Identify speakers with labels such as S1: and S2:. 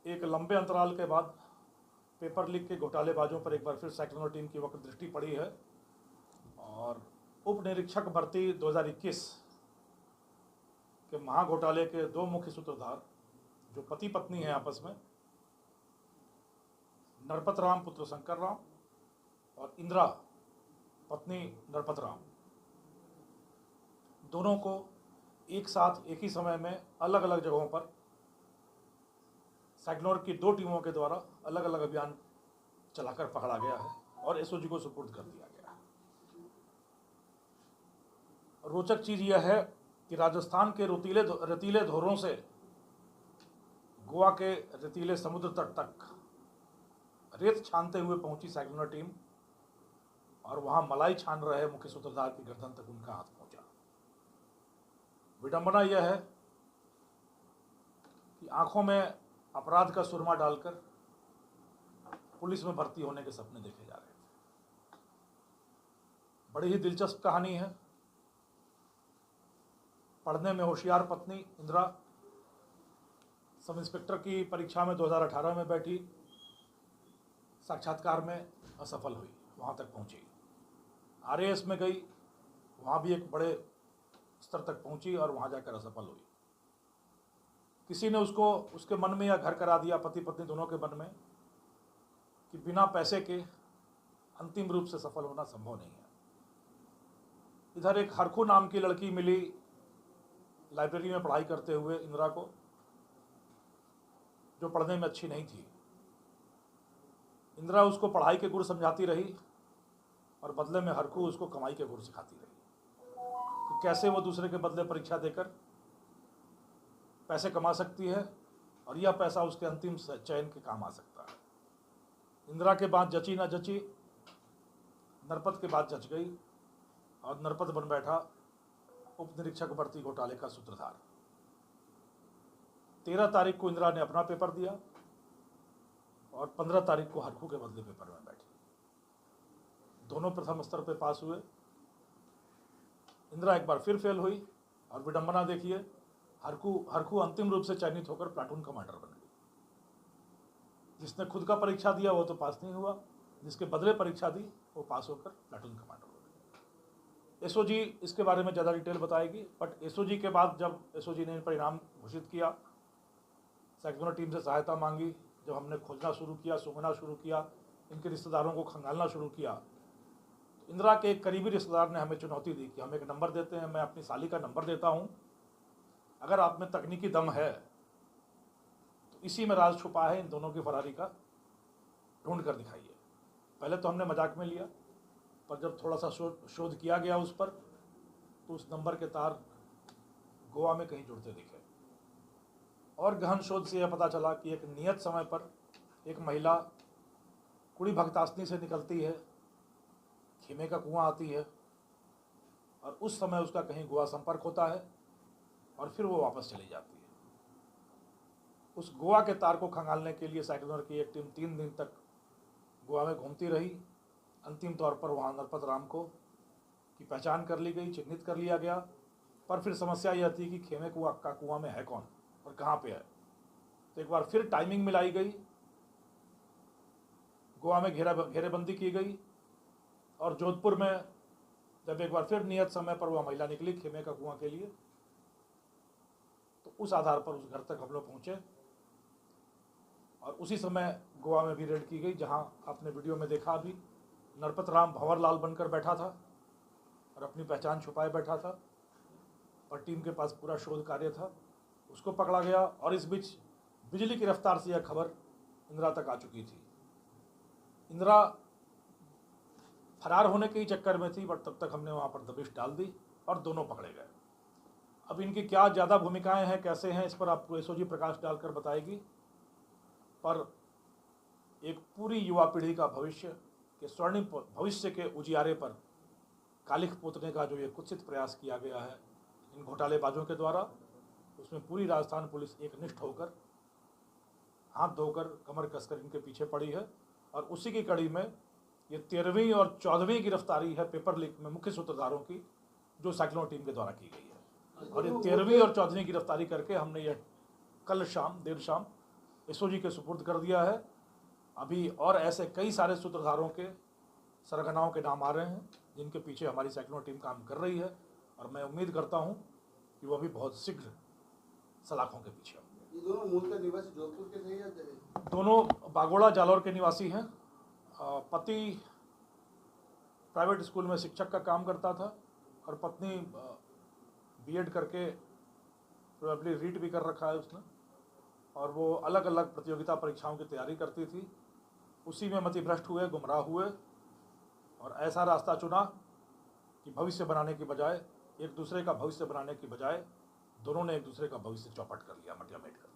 S1: एक लंबे अंतराल के बाद पेपर लीक के घोटालेबाजों पर एक बार फिर साइक्लोन टीम की वक्त दृष्टि पड़ी है और उप निरीक्षक भर्ती 2021 के महाघोटाले के दो मुख्य सूत्रधार जो पति पत्नी हैं आपस में, नरपत राम पुत्र शंकर राम और इंदिरा पत्नी नरपत राम, दोनों को एक साथ एक ही समय में अलग अलग जगहों पर साइक्लोन की दो टीमों के द्वारा अलग अलग अभियान चलाकर पकड़ा गया है और एसओजी को सुपुर्द कर दिया गया है। रोचक चीज यह है कि राजस्थान के रेतीले धोरों से गोवा के रेतीले समुद्र तट तक रेत छानते हुए पहुंची साइक्लोन टीम और वहां मलाई छान रहे मुख्य सूत्रधार की गर्दन तक उनका हाथ पहुंचा। विडंबना यह है कि आंखों में अपराध का सुरमा डालकर पुलिस में भर्ती होने के सपने देखे जा रहे थे। बड़ी ही दिलचस्प कहानी है। पढ़ने में होशियार पत्नी इंदिरा सब इंस्पेक्टर की परीक्षा में 2018 में बैठी, साक्षात्कार में असफल हुई, वहां तक पहुंची। आरएएस में गई, वहां भी एक बड़े स्तर तक पहुंची और वहां जाकर असफल हुई। किसी ने उसको उसके मन में यह घर करा दिया, पति पत्नी दोनों के मन में, कि बिना पैसे के अंतिम रूप से सफल होना संभव नहीं है। इधर एक हरखू नाम की लड़की मिली लाइब्रेरी में पढ़ाई करते हुए इंदिरा को, जो पढ़ने में अच्छी नहीं थी। इंदिरा उसको पढ़ाई के गुर समझाती रही और बदले में हरखू उसको कमाई के गुर सिखाती रही कि कैसे वो दूसरे के बदले परीक्षा देकर पैसे कमा सकती है और यह पैसा उसके अंतिम चयन के काम आ सकता है। इंदिरा के बाद जची ना जची, नरपत के बाद जच गई और नरपत बन बैठा उप निरीक्षक भर्ती घोटाले का सूत्रधार। 13 तारीख को इंदिरा ने अपना पेपर दिया और 15 तारीख को हरखू के बदले पेपर में बैठी। दोनों प्रथम स्तर पे पास हुए। इंदिरा एक बार फिर फेल हुई और विडंबना देखिए, हरखू अंतिम रूप से चयनित होकर प्लाटून कमांडर बन गई। जिसने खुद का परीक्षा दिया वो तो पास नहीं हुआ, जिसके बदले परीक्षा दी वो पास होकर प्लाटून कमांडर हो गई। एसओजी इसके बारे में ज़्यादा डिटेल बताएगी, बट एसओजी के बाद जब एसओजी ने परिणाम घोषित किया, साइक्लोन टीम से सहायता मांगी, जब हमने खोजना शुरू किया, सूंघना शुरू किया, इनके रिश्तेदारों को खंगालना शुरू किया, तो इंदिरा के एक करीबी रिश्तेदार ने हमें चुनौती दी कि हम एक नंबर देते हैं, मैं अपनी साली का नंबर देता हूँ, अगर आप में तकनीकी दम है तो इसी में राज छुपा है, इन दोनों की फरारी का ढूंढ कर दिखाइए। पहले तो हमने मजाक में लिया, पर जब थोड़ा सा शोध किया गया उस पर, तो उस नंबर के तार गोवा में कहीं जुड़ते दिखे। और गहन शोध से यह पता चला कि एक नियत समय पर एक महिला कुड़ी भक्तासनी से निकलती है, खेमे का कुआं आती है और उस समय उसका कहीं गोवा संपर्क होता है और फिर वो वापस चली जाती है। उस गोवा के तार को खंगालने के लिए साइक्लोन की एक टीम 3 दिन तक गोवा में घूमती रही। अंतिम तौर पर वहाँ नरपत राम को की पहचान कर ली गई, चिन्हित कर लिया गया। पर फिर समस्या यह थी कि खेमे का कुआं में है कौन और कहाँ पे है। तो एक बार फिर टाइमिंग मिलाई गई, गोवा में घेरेबंदी की गई और जोधपुर में जब एक बार फिर नियत समय पर वह महिला निकली खेमे का कुआं के लिए, तो उस आधार पर उस घर तक हम लोग पहुँचे और उसी समय गोवा में भी रेड की गई, जहां आपने वीडियो में देखा अभी नरपत राम भंवरलाल बनकर बैठा था और अपनी पहचान छुपाए बैठा था और टीम के पास पूरा शोध कार्य था, उसको पकड़ा गया। और इस बीच बिजली की रफ्तार से यह खबर इंदिरा तक आ चुकी थी। इंदिरा फरार होने के ही चक्कर में थी, बट तब तक हमने वहाँ पर दबिश डाल दी और दोनों पकड़े गए। अब इनकी क्या ज़्यादा भूमिकाएं हैं, कैसे हैं, इस पर आपको एसओजी प्रकाश डालकर बताएगी। पर एक पूरी युवा पीढ़ी का भविष्य के स्वर्णिम भविष्य के उजियारे पर कालिख पोतने का जो ये कुत्सित प्रयास किया गया है इन घोटालेबाजों के द्वारा, उसमें पूरी राजस्थान पुलिस एकनिष्ठ होकर हाथ धोकर कमर कसकर इनके पीछे पड़ी है। और उसी की कड़ी में ये 13वीं और 14वीं गिरफ्तारी है पेपर लीक में मुख्य सूत्रधारों की, जो साइक्लोन टीम के द्वारा की गई है। और ये 13वीं और 14वीं गिरफ्तारी करके हमने ये कल शाम देर शाम एसओजी के सुपुर्द कर दिया है। अभी और ऐसे कई सारे सूत्रधारों के, सरगनाओं के नाम आ रहे हैं जिनके पीछे हमारी सैकड़ों टीम काम कर रही है, और मैं उम्मीद करता हूं कि वो भी बहुत शीघ्र सलाखों के पीछे होंगे।
S2: ये दोनों मूलतः निवासी जोधपुर के थे या
S1: दोनों बागोड़ा जालौर के निवासी हैं। पति प्राइवेट स्कूल में शिक्षक का काम करता था और पत्नी बीएड करके प्रोबेबली रीट भी कर रखा है उसने, और वो अलग अलग प्रतियोगिता परीक्षाओं की तैयारी करती थी। उसी में मतिभ्रष्ट हुए, गुमराह हुए और ऐसा रास्ता चुना कि भविष्य बनाने की बजाय, एक दूसरे का भविष्य बनाने की बजाय दोनों ने एक दूसरे का भविष्य चौपट कर लिया, मटिया मेट कर लिया।